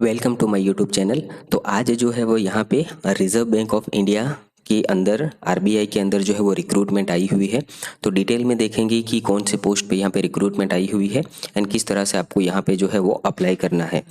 Welcome to my YouTube channel. तो आज जो है वो यहाँ पे रिजर्व बैंक ऑफ इंडिया के अंदर आरबीआई के अंदर जो है वो रिक्रूटमेंट आई हुई है। तो डिटेल में देखेंगे कि कौन से पोस्ट पे यहाँ पे रिक्रूटमेंट आई हुई है एंड किस तरह से आपको यहाँ पे जो है वो अप्लाई करना है।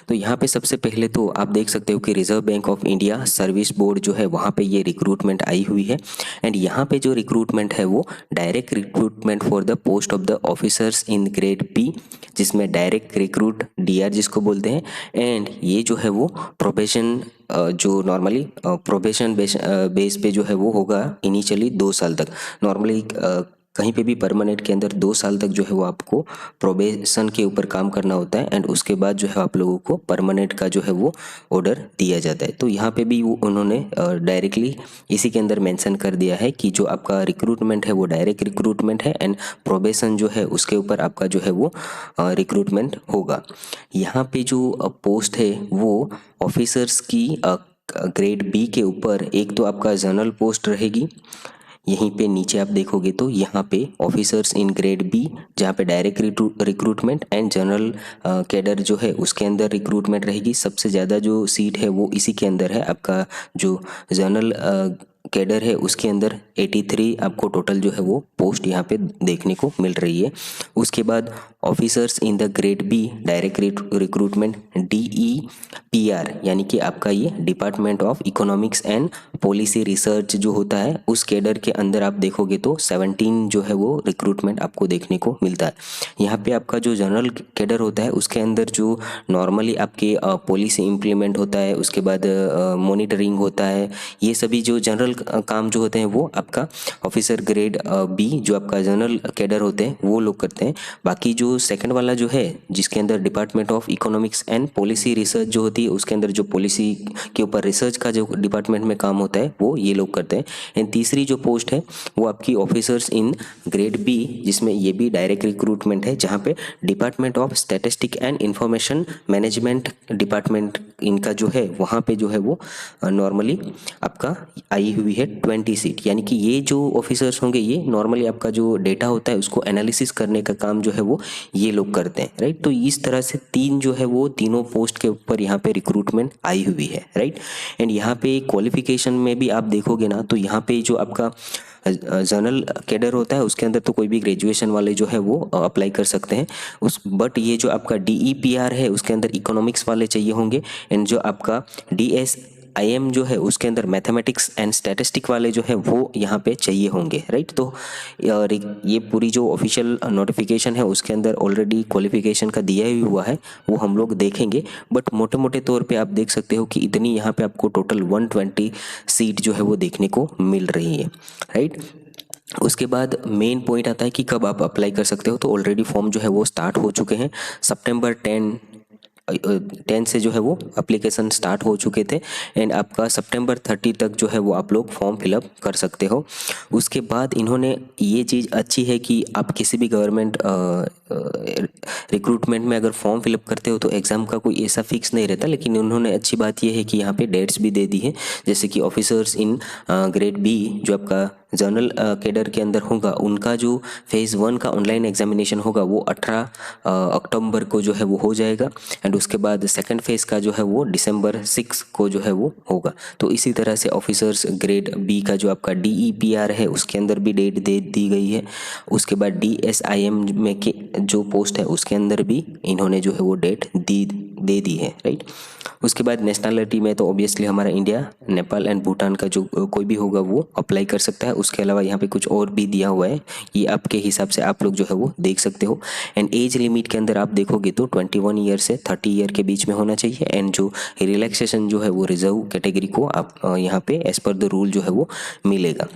तो यहाँ पे सबसे पहले तो आप देख सकते हो कि reserve bank of India service board जो है वहाँ पे ये रिक्रूटमेंट आई हुई है। एंड यहाँ पे जो रिक्रूटमेंट है वो direct recruitment for the post of the officers in grade B, जिसमें डायरेक्ट रिक्रूट डीआर जिसको बोलते हैं। एंड ये जो है वो प्रोबेशन जो नॉर्मली प्रोबेशन बेस पे जो है वो होगा इनिशियली 2 साल तक। नॉर्मली कहीं पे भी परमानेंट के अंदर 2 साल तक जो है वो आपको प्रोबेशन के ऊपर काम करना होता है एंड उसके बाद जो है आप लोगों को परमानेंट का जो है वो ऑर्डर दिया जाता है। तो यहाँ पे भी वो उन्होंने डायरेक्टली इसी के अंदर मेंशन कर दिया है कि जो आपका रिक्रूटमेंट है वो डायरेक्ट रिक्रूटमेंट है एंड प्रोबेशन जो है उसके ऊपर आपका जो है वो रिक्रूटमेंट होगा। यहाँ पे जो पोस्ट है वो ऑफिसर्स की ग्रेड बी के ऊपर एक तो आपका जनरल पोस्ट रहेगी। यहीं पे नीचे आप देखोगे तो यहाँ पे ऑफिसर्स इन ग्रेड बी, जहाँ पे direct recruitment and general cadre जो है उसके अंदर रिक्रूटमेंट रहेगी। सबसे ज़्यादा जो सीट है वो इसी के अंदर है। आपका जो जनरल कैडर है उसके अंदर 83 आपको टोटल जो है वो पोस्ट यहाँ पे देखने को मिल रही है। उसके बाद officers in the grade B direct recruitment DEPR, यानी कि आपका ये department of economics and policy research जो होता है उस कैडर के अंदर आप देखोगे तो 17 जो है वो रिक्रूटमेंट आपको देखने को मिलता है। यहाँ पे आपका जो जनरल कैडर होता है उसके अंदर जो नॉर्मली आपके पॉलिसी इम्प्लीमेंट होता है, उसके बाद मॉनिटरिंग होता है, ये सभी जो जनरल काम जो होते हैं वो आपका ऑफिसर ग्रेड बी जो आपका जनरल कैडर होते हैं वो लोग करते हैं। बाकी जो सेकंड वाला जो है जिसके अंदर department of economics and policy research जो होती है उसके अंदर जो पॉलिसी के ऊपर रिसर्च का जो डिपार्टमेंट में काम होता है वो ये लोग करते हैं। एंड तीसरी जो पोस्ट है वो आपकी ऑफिसर्स इन ग्रेड बी, जिसमें ये भी डायरेक्ट रिक्रूटमेंट है, जहाँ पे department of statistic and information management department इनका जो है वहाँ पे जो है वो नॉर्मली आपका आई हुई है 20 सीट। यानी कि ये जो ऑफिसर्स होंगे ये नॉर्मली आपका जो डेटा होता है उसको एनालिसिस करने का काम जो है वो ये लोग करते हैं, राइट। तो इस तरह से तीन जो है वो तीनों पोस्ट के ऊपर यहाँ पे रिक्रूटमेंट आई हुई है, राइट। एंड यहाँ पे क्वालिफिकेशन में भी आप देखोगे ना तो यहाँ पे जो आपका जनरल कैडर होता है उसके अंदर तो कोई भी ग्रेजुएशन वाले जो है वो अप्लाई कर सकते हैं बट ये जो आपका DEPR है उसके अंदर इकोनॉमिक्स वाले चाहिए होंगे। एंड जो आपका DSIM जो है उसके अंदर मैथमेटिक्स एंड स्टैटिस्टिक वाले जो है वो यहाँ पे चाहिए होंगे, राइट। तो ये पूरी जो ऑफिशियल नोटिफिकेशन है उसके अंदर ऑलरेडी क्वालिफिकेशन का दिया ही हुआ है, वो हम लोग देखेंगे। बट मोटे मोटे तौर पे आप देख सकते हो कि इतनी यहाँ पे आपको टोटल 120 सीट जो है वो देखने को मिल रही है, राइट। उसके बाद मेन पॉइंट आता है कि कब आप अप्लाई कर सकते हो। तो ऑलरेडी फॉर्म जो है वो स्टार्ट हो चुके हैं। सितंबर 10 से जो है वो एप्लीकेशन स्टार्ट हो चुके थे एंड आपका सितंबर 30 तक जो है वो आप लोग फॉर्म फिलअप कर सकते हो। उसके बाद इन्होंने ये चीज़ अच्छी है कि आप किसी भी गवर्नमेंट रिक्रूटमेंट में अगर फॉर्म फिलअप करते हो तो एग्ज़ाम का कोई ऐसा फिक्स नहीं रहता, लेकिन उन्होंने अच्छी बात यह है कि यहाँ पे डेट्स भी दे दी है। जैसे कि ऑफिसर्स इन ग्रेड बी जो आपका जनरल कैडर के अंदर होगा उनका जो फेज़ 1 का ऑनलाइन एग्जामिनेशन होगा वो 18 अक्टूबर को जो है वो हो जाएगा एंड उसके बाद सेकंड फेज़ का जो है वो दिसंबर 6 को जो है वो होगा। तो इसी तरह से ऑफिसर्स ग्रेड बी का जो आपका DEPR है उसके अंदर भी डेट दे दी गई है। उसके बाद DSIM में के जो पोस्ट है उसके अंदर भी इन्होंने जो है वो डेट दे दी है, राइट। उसके बाद नेशनलिटी में तो ऑब्वियसली हमारा इंडिया, नेपाल एंड भूटान का जो कोई भी होगा वो अप्लाई कर सकता है। उसके अलावा यहाँ पे कुछ और भी दिया हुआ है, ये आपके हिसाब से आप लोग जो है वो देख सकते हो। एंड एज लिमिट के अंदर आप देखोगे तो 21 ईयर से 30 ईयर के बीच में होना चाहिए। एंड जो रिलैक्सेशन जो है वो रिजर्व कैटेगरी को आप यहाँ पे एज पर द रूल जो है वो मिलेगा।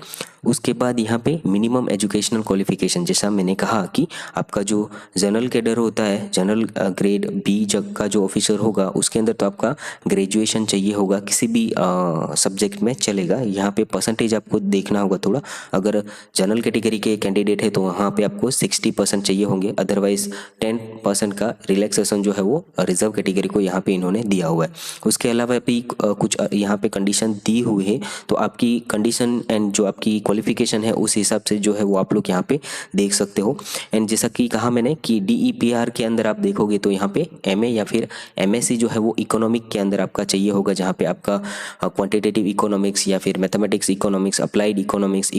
उसके बाद यहाँ पे मिनिमम एजुकेशनल क्वालिफिकेशन, जैसा मैंने कहा कि आपका जो जनरल कैडर होता है, जनरल ग्रेड बी जग का जो ऑफिसर होगा उसके अंदर तो आपका ग्रेजुएशन चाहिए होगा, किसी भी सब्जेक्ट में चलेगा। यहाँ पे परसेंटेज आपको देखना होगा थोड़ा। अगर जनरल कैटेगरी के कैंडिडेट है तो वहाँ पे आपको 60% चाहिए होंगे, अदरवाइज 10% का रिलैक्सेशन जो है वो रिजर्व कैटेगरी को यहाँ पे इन्होंने दिया हुआ है। उसके अलावा भी कुछ यहाँ पे कंडीशन दी हुई है। तो आपकी कंडीशन एंड जो आपकी क्वालिफिकेशन है उस हिसाब से जो है वो आप लोग यहाँ पे देख सकते हो। एंड जैसा कि कहा मैंने कि DEPR के अंदर आप देखोगे तो यहाँ पे MA या फिर MSc जो है वो इकोनॉमिक के अंदर आपका चाहिए होगा, जहाँ पे आपका क्वांटिटेटिव इकोनॉमिक्स या फिर मैथमेटिक्स इकोनॉमिक्स, अप्लाइड इकोनॉमिक्स,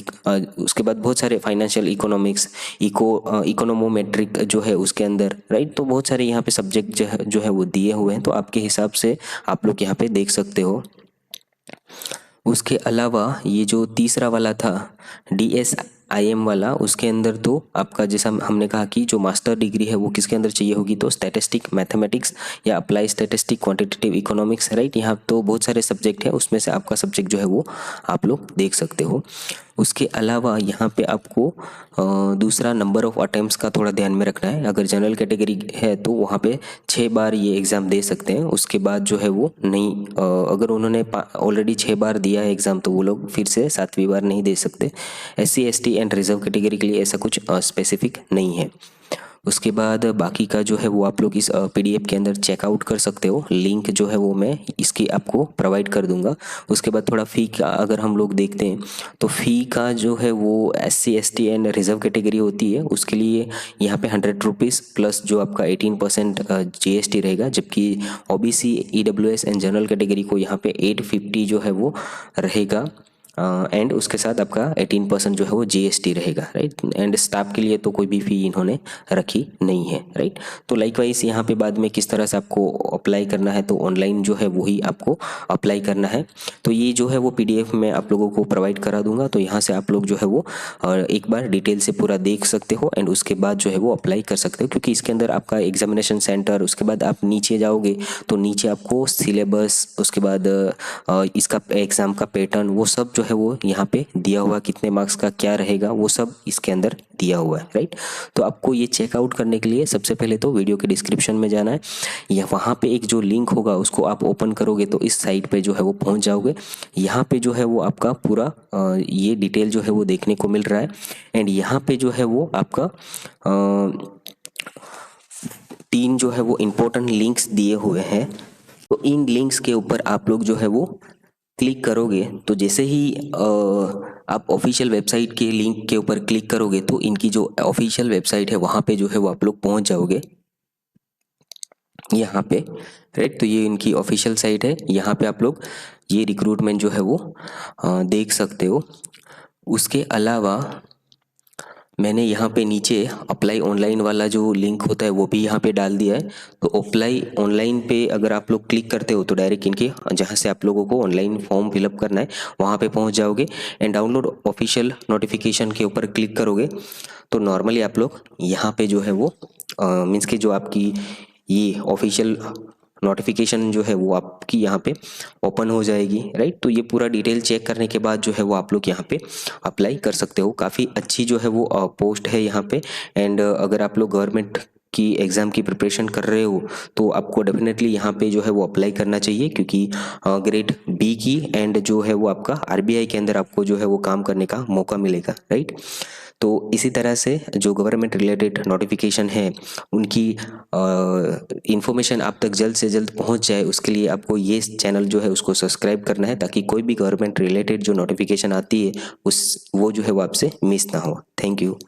उसके बाद बहुत सारे फाइनेंशियल इकोनॉमिक्स, इकोनोमेट्रिक जो है उसके अंदर, राइट। तो बहुत सारे यहाँ पे सब्जेक्ट जो है वो दिए हुए हैं, तो आपके हिसाब से आप लोग यहाँ पे देख सकते हो। उसके अलावा ये जो तीसरा वाला था DSIM वाला, उसके अंदर तो आपका जैसा हमने कहा कि जो मास्टर डिग्री है वो किसके अंदर चाहिए होगी, तो स्टैटिस्टिक मैथमेटिक्स या apply statistic quantitative economics, right. यहाँ तो बहुत सारे सब्जेक्ट है, उसमें से आपका सब्जेक्ट जो है वो आप लोग देख सकते हो। उसके अलावा यहाँ पे आपको दूसरा नंबर ऑफ अटेम्प्ट्स का थोड़ा ध्यान में रखना है। अगर जनरल कैटेगरी है तो वहाँ पे 6 बार ये एग्ज़ाम दे सकते हैं, उसके बाद जो है वो नहीं, अगर उन्होंने ऑलरेडी 6 बार दिया है एग्ज़ाम तो वो लोग फिर से 7वीं बार नहीं दे सकते। SC ST and reserve category के लिए ऐसा कुछ स्पेसिफिक नहीं है। उसके बाद बाकी का जो है वो आप लोग इस PDF के अंदर चेकआउट कर सकते हो, लिंक जो है वो मैं इसकी आपको प्रोवाइड कर दूंगा। उसके बाद थोड़ा फ़ी का अगर हम लोग देखते हैं तो फ़ी का जो है वो SC ST and reserve category होती है, उसके लिए यहाँ पे 100 रुपीज़ प्लस जो आपका 18% GST रहेगा, जबकि OBC EWS and general category को यहाँ पे 850 जो है वो रहेगा, एंड उसके साथ आपका 18% जो है वो GST रहेगा, राइट। एंड स्टाफ के लिए तो कोई भी फ़ी इन्होंने रखी नहीं है, राइट। तो लाइकवाइज यहाँ पे बाद में किस तरह से आपको अप्लाई करना है, तो ऑनलाइन जो है वही आपको अप्लाई करना है। तो ये जो है वो PDF मैं आप लोगों को प्रोवाइड करा दूंगा, तो यहाँ से आप लोग जो है वो एक बार डिटेल से पूरा देख सकते हो एंड उसके बाद जो है वो अप्लाई कर सकते हो, क्योंकि इसके अंदर आपका एग्जामिनेशन सेंटर, उसके बाद आप नीचे जाओगे तो नीचे आपको सिलेबस, उसके बाद इसका एग्ज़ाम का पैटर्न, वो सब जो है वो यहाँ पे दिया हुआ, कितने मार्क्स का क्या रहेगा वो सब इसके अंदर दिया हुआ है, राइट। तो आपको ये चेकआउट करने के लिए सबसे पहले तो वीडियो के डिस्क्रिप्शन में जाना है, या वहाँ पे एक जो लिंक होगा उसको आप ओपन करोगे तो इस साइट पे जो है वो पहुँच जाओगे। यहाँ पे जो है वो आपका पूरा ये डिटेल जो है वो देखने को मिल रहा है, एंड यहाँ पे जो है वो आपका 3 जो है वो इम्पोर्टेंट लिंक्स दिए हुए हैं। तो इन लिंक्स के ऊपर आप लोग जो है वो क्लिक करोगे तो जैसे ही आप ऑफिशियल वेबसाइट के लिंक के ऊपर क्लिक करोगे तो इनकी जो ऑफिशियल वेबसाइट है वहाँ पे जो है वो आप लोग पहुँच जाओगे, यहाँ पे, राइट। तो ये इनकी ऑफिशियल साइट है, यहाँ पे आप लोग ये रिक्रूटमेंट जो है वो देख सकते हो। उसके अलावा मैंने यहाँ पे नीचे अप्लाई ऑनलाइन वाला जो लिंक होता है वो भी यहाँ पे डाल दिया है। तो अप्लाई ऑनलाइन पे अगर आप लोग क्लिक करते हो तो डायरेक्ट इनके जहाँ से आप लोगों को ऑनलाइन फॉर्म फिलअप करना है वहाँ पे पहुँच जाओगे, एंड डाउनलोड ऑफिशियल नोटिफिकेशन के ऊपर क्लिक करोगे तो नॉर्मली आप लोग यहाँ पे जो है वो मीन्स कि जो आपकी ये ऑफिशियल नोटिफिकेशन जो है वो आपकी यहाँ पे ओपन हो जाएगी, राइट। तो ये पूरा डिटेल चेक करने के बाद जो है वो आप लोग यहाँ पे अप्लाई कर सकते हो। काफ़ी अच्छी जो है वो पोस्ट है यहाँ पे, एंड अगर आप लोग गवर्नमेंट की एग्ज़ाम की प्रिपरेशन कर रहे हो तो आपको डेफिनेटली यहाँ पे जो है वो अप्लाई करना चाहिए, क्योंकि ग्रेड B की एंड जो है वो आपका RBI के अंदर आपको जो है वो काम करने का मौका मिलेगा, राइट। तो इसी तरह से जो गवर्नमेंट रिलेटेड नोटिफिकेशन है उनकी इन्फॉर्मेशन आप तक जल्द से जल्द पहुंच जाए, उसके लिए आपको ये चैनल जो है उसको सब्सक्राइब करना है, ताकि कोई भी गवर्नमेंट रिलेटेड जो नोटिफिकेशन आती है वो जो है वो आपसे मिस ना हो। Thank you.